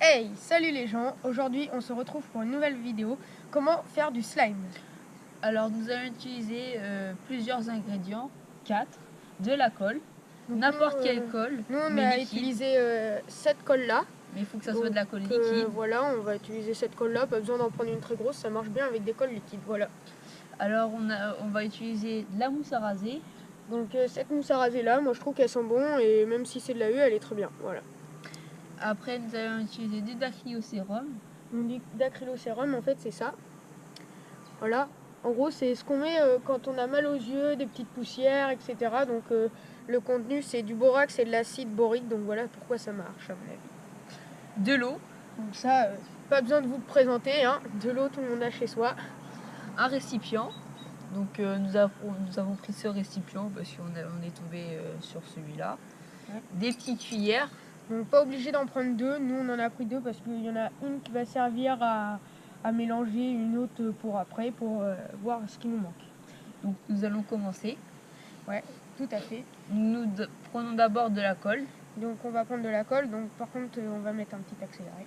Hey, salut les gens, aujourd'hui on se retrouve pour une nouvelle vidéo, comment faire du slime. Alors nous allons utiliser plusieurs ingrédients, 4, de la colle, n'importe quelle colle, Nous on mais a liquide. utilisé cette colle là. Mais il faut que ça soit de la colle liquide. Voilà, on va utiliser cette colle là, pas besoin d'en prendre une très grosse, ça marche bien avec des colles liquides, voilà. Alors on va utiliser de la mousse à raser. Donc cette mousse à raser là, moi je trouve qu'elle sent bon et même si c'est de la huile, elle est très bien, voilà. Après nous allons utiliser du dacrylocérum. Dacrylocérum en fait c'est ça. Voilà, en gros c'est ce qu'on met quand on a mal aux yeux, des petites poussières, etc. Donc le contenu c'est du borax et de l'acide borique, donc voilà pourquoi ça marche à mon avis. De l'eau. Donc ça, pas besoin de vous le présenter, hein. De l'eau tout le monde a chez soi. Un récipient. Donc nous avons pris ce récipient parce qu'on est tombé sur celui-là. Ouais. Des petites cuillères. Donc pas obligé d'en prendre deux, nous on en a pris deux parce qu'il y en a une qui va servir à mélanger, une autre pour après, pour voir ce qui nous manque. Donc nous allons commencer. Ouais, tout à fait. Nous prenons d'abord de la colle. Donc on va prendre de la colle, donc par contre on va mettre un petit accéléré.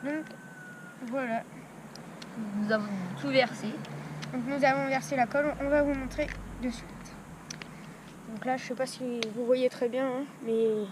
Donc voilà. Nous avons tout versé. Donc nous avons versé la colle, on va vous montrer de suite. Donc là je sais pas si vous voyez très bien, hein, mais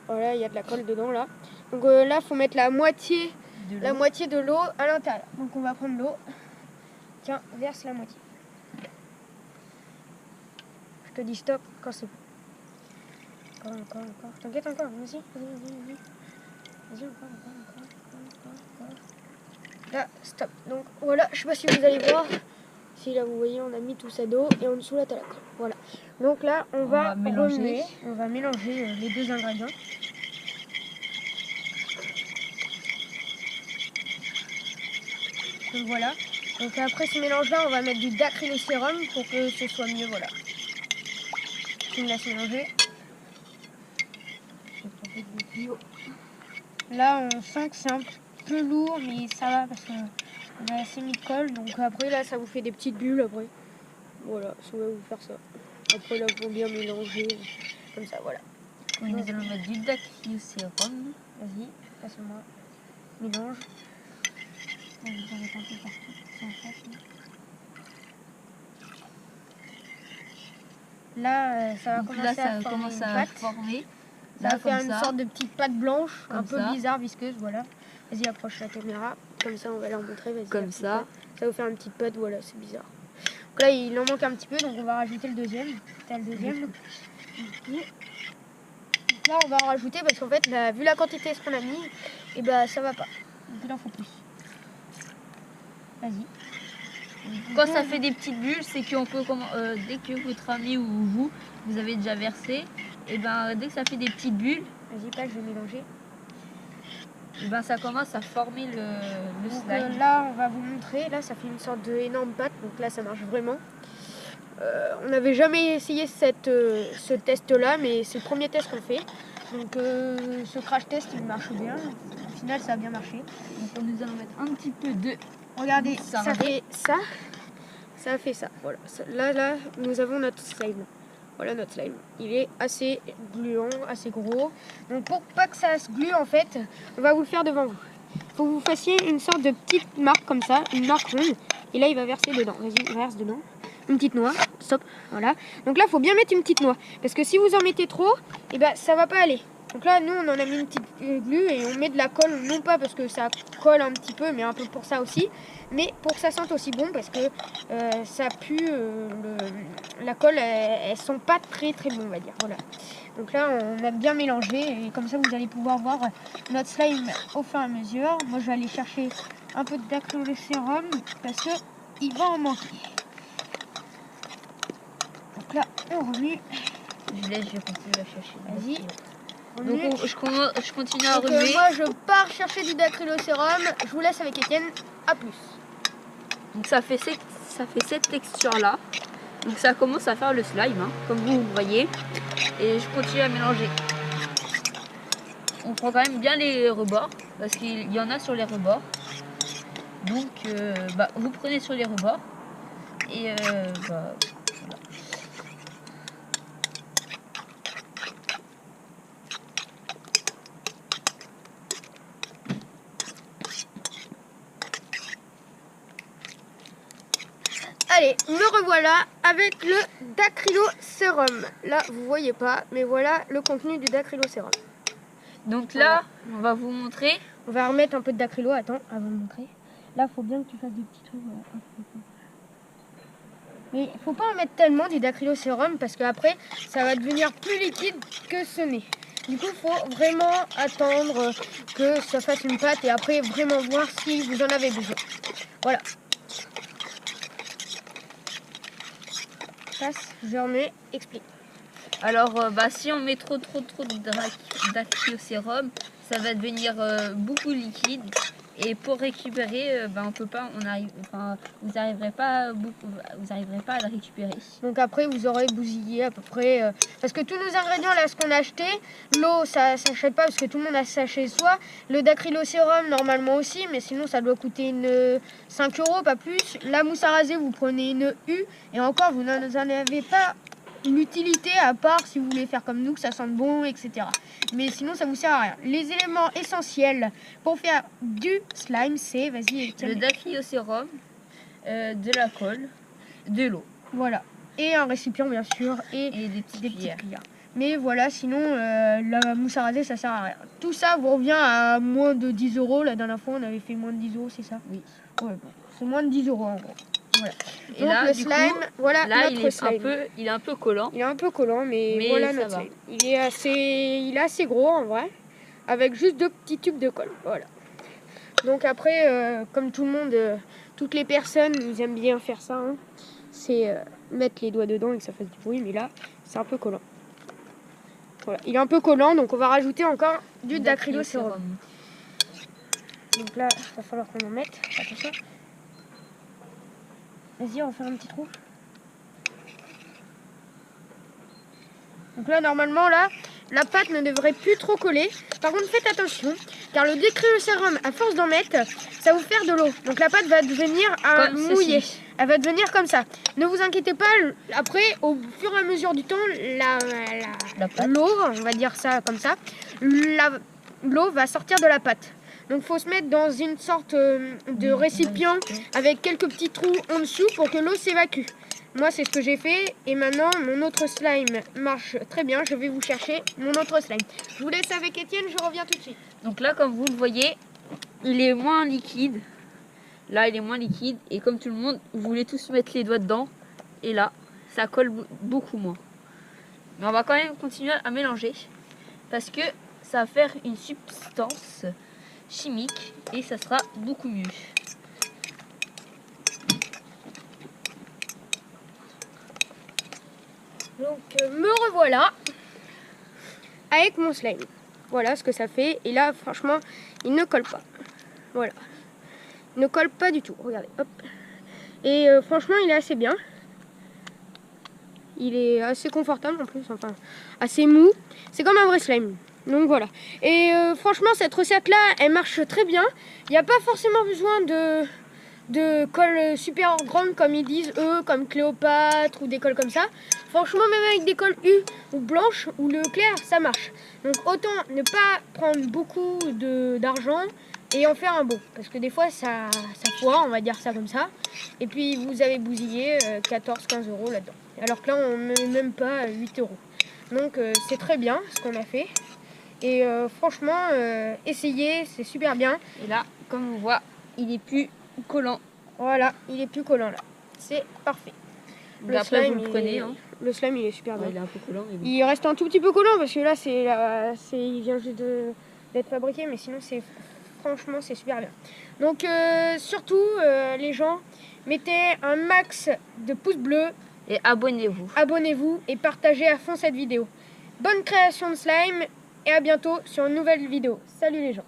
voilà il y a de la colle dedans là. Donc là faut mettre la moitié de l'eau à l'intérieur. Donc on va prendre l'eau. Tiens, verse la moitié. Je te dis stop quand c'est bon. Encore. T'inquiète encore, vas-y. Vas-y, encore. Là, stop. Donc voilà, je sais pas si vous allez voir. Si là vous voyez, on a mis tout ça d'eau et en dessous là t'as la colle. Voilà. Donc là, on va mélanger les deux ingrédients. Donc voilà. Donc après ce mélange là, on va mettre du dacrylocérum pour que ce soit mieux. Voilà. Je me laisse mélanger. Là, on sent que c'est un peu lourd, mais ça va parce qu'on a assez mis de colle. Donc après, là, ça vous fait des petites bulles après. Voilà, ça va vous faire ça. Après, là, faut bien mélanger. Comme ça, voilà. Oui, nous allons mettre du dacrylocérum. Vas-y, passe-moi. Mélange. On va mettre un peu partout. Là, ça va commencer à former. Ça va faire une sorte de petite pâte blanche, un peu bizarre, visqueuse, voilà. Vas-y, approche la caméra, comme ça on va leur montrer, vas-y. Comme ça. Ça va faire une petite pâte, voilà, c'est bizarre. Donc là, il en manque un petit peu, donc on va rajouter le deuxième. T'as le deuxième. Donc là, on va en rajouter parce qu'en fait, vu la quantité de ce qu'on a mis, et bah ça va pas. Donc il en faut plus. Vas-y. Quand ça fait des petites bulles, c'est qu'on peut, dès que votre ami ou vous avez déjà versé, et ben dès que ça fait des petites bulles, vas-y, pas, je vais mélanger. Et ben ça commence à former le slime. Là, on va vous montrer. Là, ça fait une sorte d'énorme pâte. Donc là, ça marche vraiment. On n'avait jamais essayé ce test-là, mais c'est le premier test qu'on fait. Donc ce crash test, il marche bien. Au final, ça a bien marché. Donc nous allons mettre un petit peu de... Regardez, ça fait ça. Ça a fait ça. Voilà. Là, nous avons notre slime. Voilà notre slime. Il est assez gluant, assez gros. Donc pour pas que ça se glue, en fait, on va vous le faire devant vous. Il faut que vous fassiez une sorte de petite marque comme ça, une marque ronde. Et là, il va verser dedans. Vas-y, verse dedans. Une petite noix. Stop. Voilà. Donc là, il faut bien mettre une petite noix. Parce que si vous en mettez trop, eh ben, ça va pas aller. Donc là, nous, on en a mis une petite glu et on met de la colle, non pas parce que ça colle un petit peu, mais un peu pour ça aussi, mais pour que ça sente aussi bon, parce que ça pue, la colle, elles sont pas très très bon, on va dire. Voilà. Donc là, on a bien mélangé et comme ça, vous allez pouvoir voir notre slime au fur et à mesure. Moi, je vais aller chercher un peu d'acrylocérum parce que il va en manquer. Donc là, on remue. Je vais continuer à chercher. Vas-y. Donc je continue à Donc, remuer. moi je pars chercher du dacrylocérum. Je vous laisse avec Étienne. À plus. Donc ça fait cette texture là. Donc ça commence à faire le slime, hein, comme vous le voyez. Et je continue à mélanger. On prend quand même bien les rebords parce qu'il y en a sur les rebords. Donc vous prenez sur les rebords et voilà. Allez, me revoilà avec le dacrylocérum. Là, vous voyez pas, mais voilà le contenu du dacrylocérum. Donc là, on va vous montrer. On va remettre un peu de dacrylo, attends, avant de montrer. Là, il faut bien que tu fasses des petits trucs. Mais il faut pas en mettre tellement du dacrylocérum parce qu'après, ça va devenir plus liquide que ce n'est. Du coup, il faut vraiment attendre que ça fasse une pâte et après vraiment voir si vous en avez besoin. Voilà. Je remets, explique. Alors, si on met trop de dacrylocérum, ça va devenir beaucoup liquide. Et pour récupérer, on peut pas, vous n'arriverez pas à le récupérer. Donc après, vous aurez bousillé à peu près. Parce que tous nos ingrédients, là, ce qu'on a acheté, l'eau, ça s'achète pas parce que tout le monde a ça chez soi. Le dacrylocérum, normalement aussi, mais sinon, ça doit coûter 5 €, pas plus. La mousse à raser, vous prenez une U. Et encore, vous n'en avez pas l'utilité à part si vous voulez faire comme nous, que ça sente bon, etc. Mais sinon, ça vous sert à rien. Les éléments essentiels pour faire du slime, c'est, vas-y, le dacrylocérum, de la colle, de l'eau. Voilà. Et un récipient, bien sûr, et des petites cuillères. Mais voilà, sinon, la mousse à raser, ça sert à rien. Tout ça vous revient à moins de 10 €. La dernière fois, on avait fait moins de 10 €, c'est ça? Oui. Ouais, bon. C'est moins de 10 € en gros. Voilà. Et donc là, le slime, voilà notre slime. Il est un peu collant. Il est un peu collant, mais voilà notre slime. Il est assez gros en vrai, avec juste 2 petits tubes de colle. Voilà. Donc après, comme tout le monde, toutes les personnes, ils aiment bien faire ça. Hein, c'est mettre les doigts dedans et que ça fasse du bruit, mais là, c'est un peu collant. Voilà. Il est un peu collant, donc on va rajouter encore du dacrylocérum. Donc là, il va falloir qu'on en mette. Attention. Vas-y, on va faire un petit trou. Donc là, normalement, là, la pâte ne devrait plus trop coller. Par contre, faites attention, car le dacrylocérum, à force d'en mettre, ça va vous faire de l'eau. Donc la pâte va devenir mouillée. Elle va devenir comme ça. Ne vous inquiétez pas, après, au fur et à mesure du temps, l'eau, on va dire ça comme ça, l'eau va sortir de la pâte. Donc il faut se mettre dans une sorte de récipient avec quelques petits trous en dessous pour que l'eau s'évacue. Moi, c'est ce que j'ai fait. Et maintenant, mon autre slime marche très bien. Je vais vous chercher mon autre slime. Je vous laisse avec Étienne, je reviens tout de suite. Donc là, comme vous le voyez, il est moins liquide. Là, il est moins liquide. Et comme tout le monde, vous voulez tous mettre les doigts dedans. Et là, ça colle beaucoup moins. Mais on va quand même continuer à mélanger. Parce que ça va faire une substance chimique. Et ça sera beaucoup mieux. Donc me revoilà avec mon slime. Voilà ce que ça fait. Et là, franchement, il ne colle pas. Voilà. Il ne colle pas du tout. Regardez, hop. Et franchement, il est assez bien. Il est assez confortable en plus. Enfin, assez mou. C'est comme un vrai slime. Donc voilà. Et franchement, cette recette-là, elle marche très bien. Il n'y a pas forcément besoin de colle super grande comme ils disent eux, comme Cléopâtre ou des colles comme ça. Franchement, même avec des colles U ou blanches ou le clair, ça marche. Donc autant ne pas prendre beaucoup d'argent et en faire un bon. Parce que des fois, ça foire, on va dire ça comme ça. Et puis vous avez bousillé 14-15 € là-dedans. Alors que là, on ne met même pas 8 €. Donc c'est très bien ce qu'on a fait. Et franchement, essayez, c'est super bien. Et là, comme on voit, il est plus collant. Voilà, il est plus collant là. C'est parfait. Donc après, vous le prenez. Hein. Le slime, il est super bien. Ouais, il est un peu collant. Mais bon. Il reste un tout petit peu collant parce que là, il vient juste d'être fabriqué, mais sinon, franchement, c'est super bien. Donc, surtout, les gens, mettez un max de pouces bleus. Et abonnez-vous. Abonnez-vous et partagez à fond cette vidéo. Bonne création de slime et à bientôt sur une nouvelle vidéo. Salut les gens.